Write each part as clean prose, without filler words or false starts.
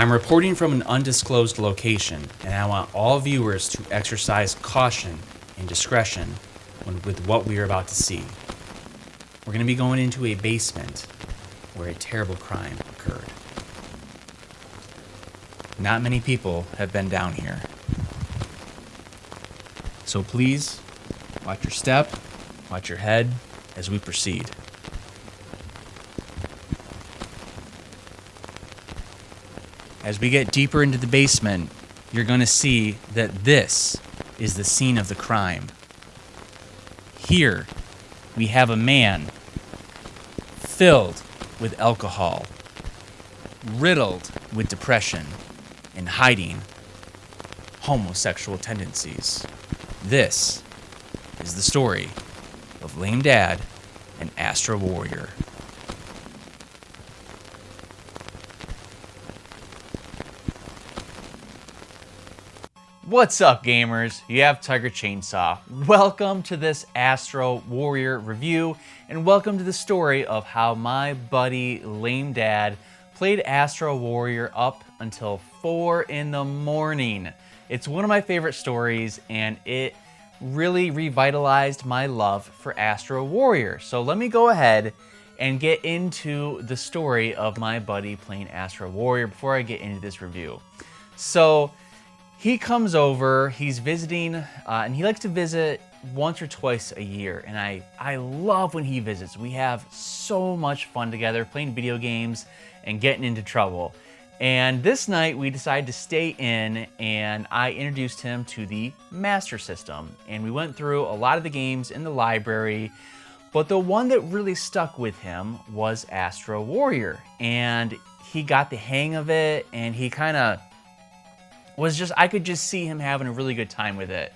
I'm reporting from an undisclosed location, and I want all viewers to exercise caution and discretion with what we are about to see. We're going to be going into a basement where a terrible crime occurred. Not many people have been down here. So please, watch your step, watch your head as we proceed. As we get deeper into the basement, you're going to see that this is the scene of the crime. Here, we have a man filled with alcohol, riddled with depression, and hiding homosexual tendencies. This is the story of Lame Dad and Astro Warrior. What's up, gamers? You have TigerChainsaw. Welcome to this Astro Warrior review, and welcome to the story of how my buddy Lame Dad played Astro Warrior up until 4 in the morning. It's one of my favorite stories, and it really revitalized my love for Astro Warrior. So let me go ahead and get into the story of my buddy playing Astro Warrior before I get into this review. So he comes over, he's visiting, and he likes to visit once or twice a year. And I love when he visits. We have so much fun together playing video games and getting into trouble. And this night we decided to stay in, and I introduced him to the Master System. And we went through a lot of the games in the library, but the one that really stuck with him was Astro Warrior. And he got the hang of it, and he kind of I could just see him having a really good time with it.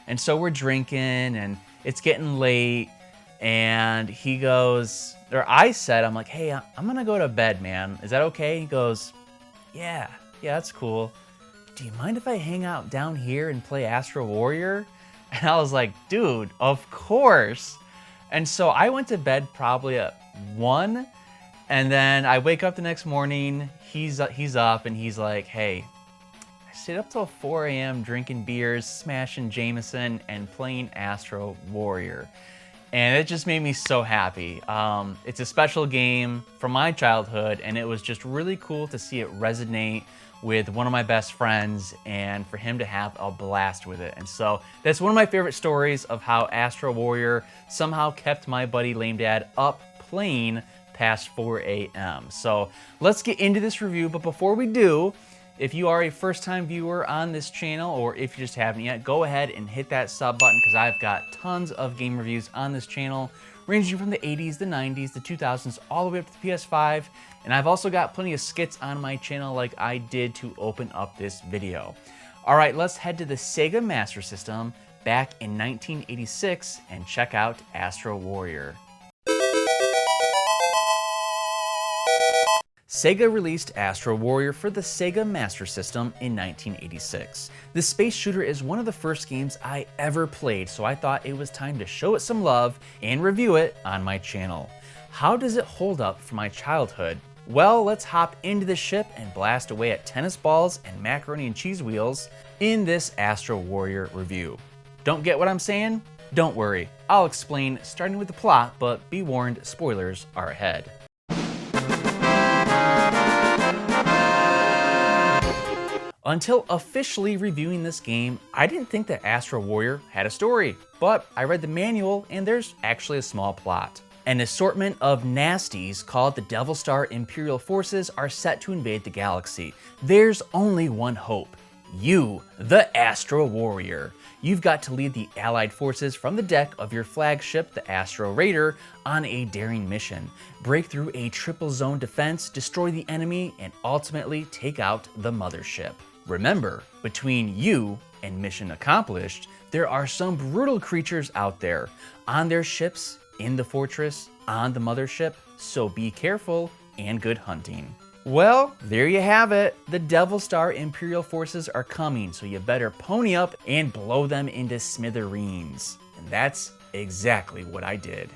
And so we're drinking, and it's getting late, and he goes, or I said, I'm like, hey, I'm gonna go to bed, man. Is that okay? He goes, yeah, that's cool. Do you mind if I hang out down here and play Astro Warrior? And I was like, dude, of course. And so I went to bed probably at 1, and then I wake up the next morning, he's up, and he's like, hey, stayed up till 4 a.m. drinking beers, smashing Jameson, and playing Astro Warrior. And it just made me so happy. It's a special game from my childhood, and it was just really cool to see it resonate with one of my best friends and for him to have a blast with it. And so that's one of my favorite stories of how Astro Warrior somehow kept my buddy Lame Dad up playing past 4 a.m. So let's get into this review, but before we do, if you are a first-time viewer on this channel, or if you just haven't yet, go ahead and hit that sub button, because I've got tons of game reviews on this channel, ranging from the 80s, the 90s, the 2000s, all the way up to the PS5. And I've also got plenty of skits on my channel like I did to open up this video. All right, let's head to the Sega Master System back in 1986 and check out Astro Warrior. Sega released Astro Warrior for the Sega Master System in 1986. This space shooter is one of the first games I ever played, so I thought it was time to show it some love and review it on my channel. How does it hold up for my childhood? Well, let's hop into the ship and blast away at tennis balls and macaroni and cheese wheels in this Astro Warrior review. Don't get what I'm saying? Don't worry, I'll explain starting with the plot, but be warned, spoilers are ahead. Until officially reviewing this game, I didn't think that Astro Warrior had a story, but I read the manual and there's actually a small plot. An assortment of nasties called the Devil Star Imperial Forces are set to invade the galaxy. There's only one hope: you, the Astro Warrior. You've got to lead the Allied forces from the deck of your flagship, the Astro Raider, on a daring mission. Break through a triple zone defense, destroy the enemy, and ultimately take out the mothership. Remember, between you and mission accomplished, there are some brutal creatures out there, on their ships, in the fortress, on the mothership, so be careful and good hunting. Well, there you have it. The Devil Star Imperial Forces are coming, so you better pony up and blow them into smithereens. And that's exactly what I did.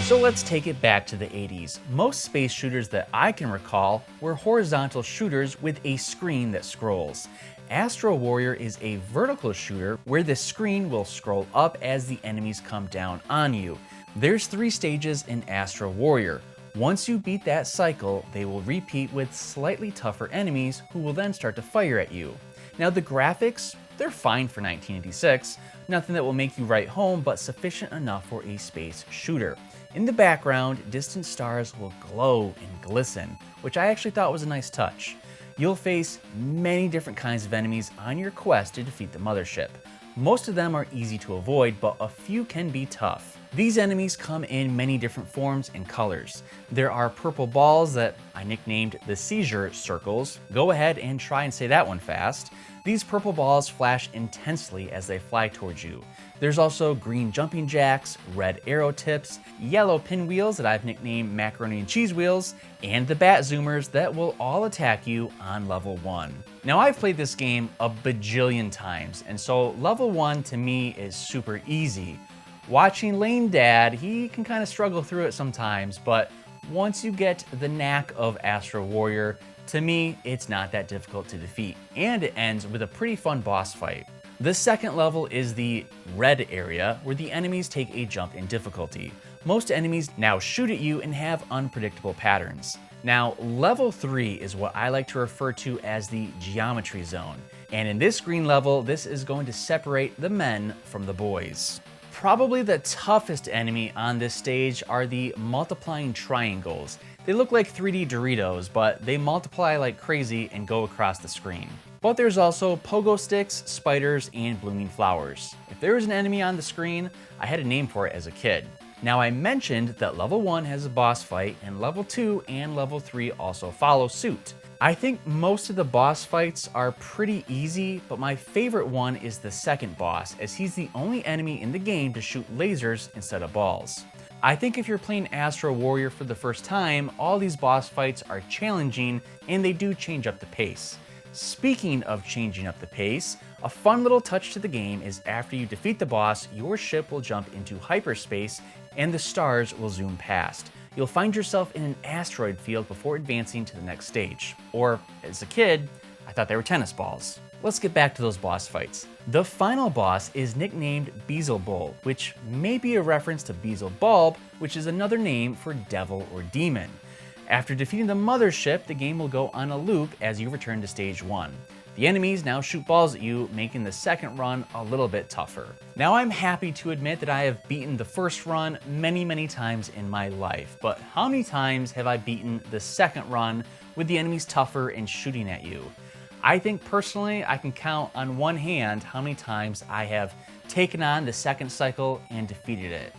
So let's take it back to the 80s. Most space shooters that I can recall were horizontal shooters with a screen that scrolls. Astro Warrior is a vertical shooter where the screen will scroll up as the enemies come down on you. There's 3 stages in Astro Warrior. Once you beat that cycle, they will repeat with slightly tougher enemies who will then start to fire at you. Now the graphics, they're fine for 1986, nothing that will make you write home, but sufficient enough for a space shooter. In the background, distant stars will glow and glisten, which I actually thought was a nice touch. You'll face many different kinds of enemies on your quest to defeat the mothership. Most of them are easy to avoid, but a few can be tough. These enemies come in many different forms and colors. There are purple balls that I nicknamed the seizure circles. Go ahead and try and say that one fast. These purple balls flash intensely as they fly towards you. There's also green jumping jacks, red arrow tips, yellow pinwheels that I've nicknamed macaroni and cheese wheels, and the bat zoomers that will all attack you on level 1. Now I've played this game a bajillion times, and so level 1 to me is super easy. Watching Lame Dad, he can kind of struggle through it sometimes, but once you get the knack of Astro Warrior, to me, it's not that difficult to defeat, and it ends with a pretty fun boss fight. The second level is the red area, where the enemies take a jump in difficulty. Most enemies now shoot at you and have unpredictable patterns. Now, level 3 is what I like to refer to as the geometry zone, and in this green level, this is going to separate the men from the boys. Probably the toughest enemy on this stage are the multiplying triangles. They look like 3D Doritos, but they multiply like crazy and go across the screen. But there's also pogo sticks, spiders, and blooming flowers. If there was an enemy on the screen, I had a name for it as a kid. Now I mentioned that level 1 has a boss fight, and level 2 and level 3 also follow suit. I think most of the boss fights are pretty easy, but my favorite one is the second boss, as he's the only enemy in the game to shoot lasers instead of balls. I think if you're playing Astro Warrior for the first time, all these boss fights are challenging and they do change up the pace. Speaking of changing up the pace, a fun little touch to the game is after you defeat the boss, your ship will jump into hyperspace and the stars will zoom past. You'll find yourself in an asteroid field before advancing to the next stage. Or, as a kid, I thought they were tennis balls. Let's get back to those boss fights. The final boss is nicknamed Beelzebul, which may be a reference to Beelzebub, which is another name for devil or demon. After defeating the mothership, the game will go on a loop as you return to stage 1. The enemies now shoot balls at you, making the second run a little bit tougher. Now I'm happy to admit that I have beaten the first run many times in my life, but how many times have I beaten the second run with the enemies tougher and shooting at you? I think personally I can count on one hand how many times I have taken on the second cycle and defeated it.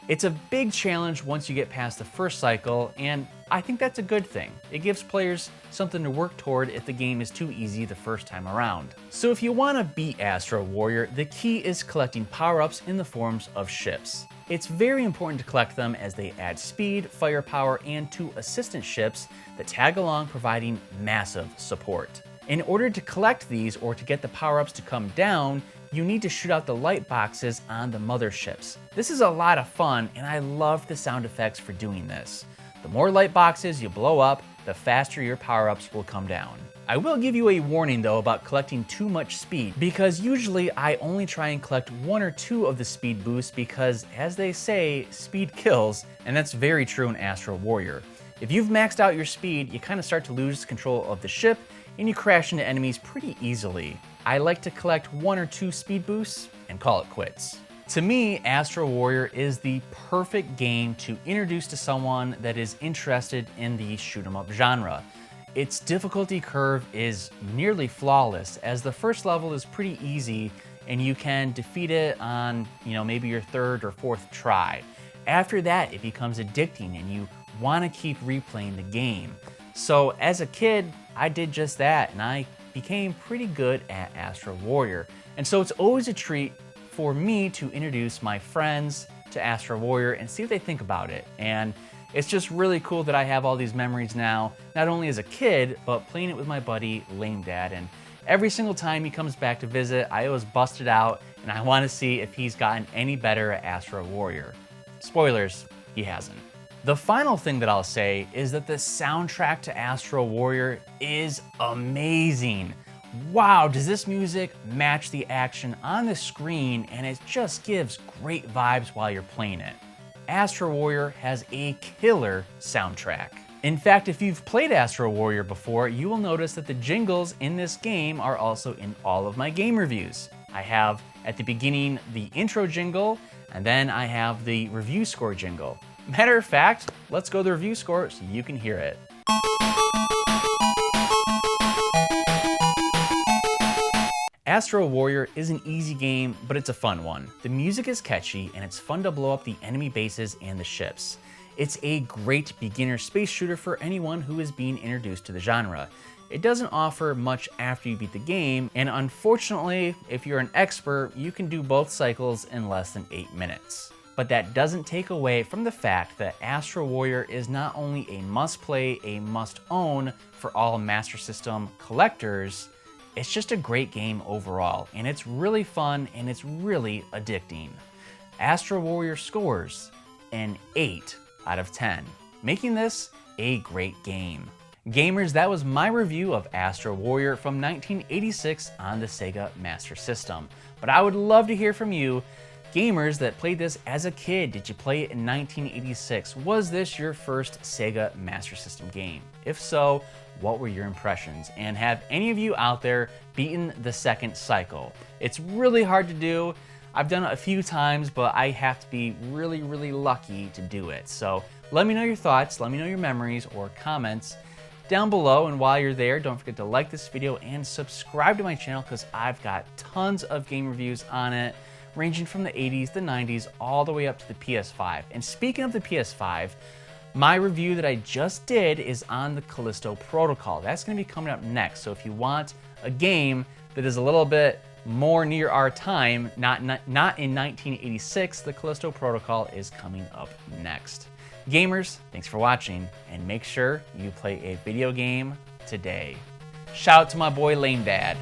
It's a big challenge once you get past the first cycle, and I think that's a good thing. It gives players something to work toward if the game is too easy the first time around. So if you want to beat Astro Warrior, the key is collecting power-ups in the forms of ships. It's very important to collect them as they add speed, firepower, and 2 assistant ships that tag along, providing massive support. In order to collect these or to get the power-ups to come down, you need to shoot out the light boxes on the motherships. This is a lot of fun, and I love the sound effects for doing this. The more light boxes you blow up, the faster your power-ups will come down. I will give you a warning though about collecting too much speed, because usually I only try and collect 1 or 2 of the speed boosts because, as they say, speed kills, and that's very true in Astro Warrior. If you've maxed out your speed, you kind of start to lose control of the ship and you crash into enemies pretty easily. I like to collect 1 or 2 speed boosts and call it quits. To me, Astro Warrior is the perfect game to introduce to someone that is interested in the shoot 'em up genre. Its difficulty curve is nearly flawless, as the first level is pretty easy and you can defeat it on, maybe your 3rd or 4th try. After that, it becomes addicting and you want to keep replaying the game. So as a kid, I did just that and I became pretty good at Astro Warrior. And so it's always a treat for me to introduce my friends to Astro Warrior and see what they think about it. And it's just really cool that I have all these memories now, not only as a kid, but playing it with my buddy Lame Dad. And every single time he comes back to visit, I always bust it out and I want to see if he's gotten any better at Astro Warrior. Spoilers, he hasn't. The final thing that I'll say is that the soundtrack to Astro Warrior is amazing. Wow, does this music match the action on the screen, and it just gives great vibes while you're playing it. Astro Warrior has a killer soundtrack. In fact, if you've played Astro Warrior before, you will notice that the jingles in this game are also in all of my game reviews. I have at the beginning the intro jingle, and then I have the review score jingle. Matter of fact, let's go to the review score so you can hear it. Astro Warrior is an easy game, but it's a fun one. The music is catchy, and it's fun to blow up the enemy bases and the ships. It's a great beginner space shooter for anyone who is being introduced to the genre. It doesn't offer much after you beat the game, and unfortunately, if you're an expert, you can do both cycles in less than 8 minutes. But that doesn't take away from the fact that Astro Warrior is not only a must-play, a must-own for all Master System collectors, it's just a great game overall, and it's really fun and it's really addicting. Astro Warrior scores an 8 out of 10, making this a great game. Gamers, that was my review of Astro Warrior from 1986 on the Sega Master System. But I would love to hear from you, gamers that played this as a kid. Did you play it in 1986? Was this your first Sega Master System game? If so, what were your impressions? And have any of you out there beaten the second cycle? It's really hard to do. I've done it a few times, but I have to be really, really lucky to do it. So let me know your thoughts, let me know your memories or comments down below. And while you're there, don't forget to like this video and subscribe to my channel, because I've got tons of game reviews on it, ranging from the 80s, the 90s, all the way up to the PS5. And speaking of the PS5, my review that I just did is on the Callisto Protocol. That's going to be coming up next. So if you want a game that is a little bit more near our time, not in 1986, the Callisto Protocol is coming up next. Gamers, thanks for watching, and make sure you play a video game today. Shout out to my boy Lame Dad.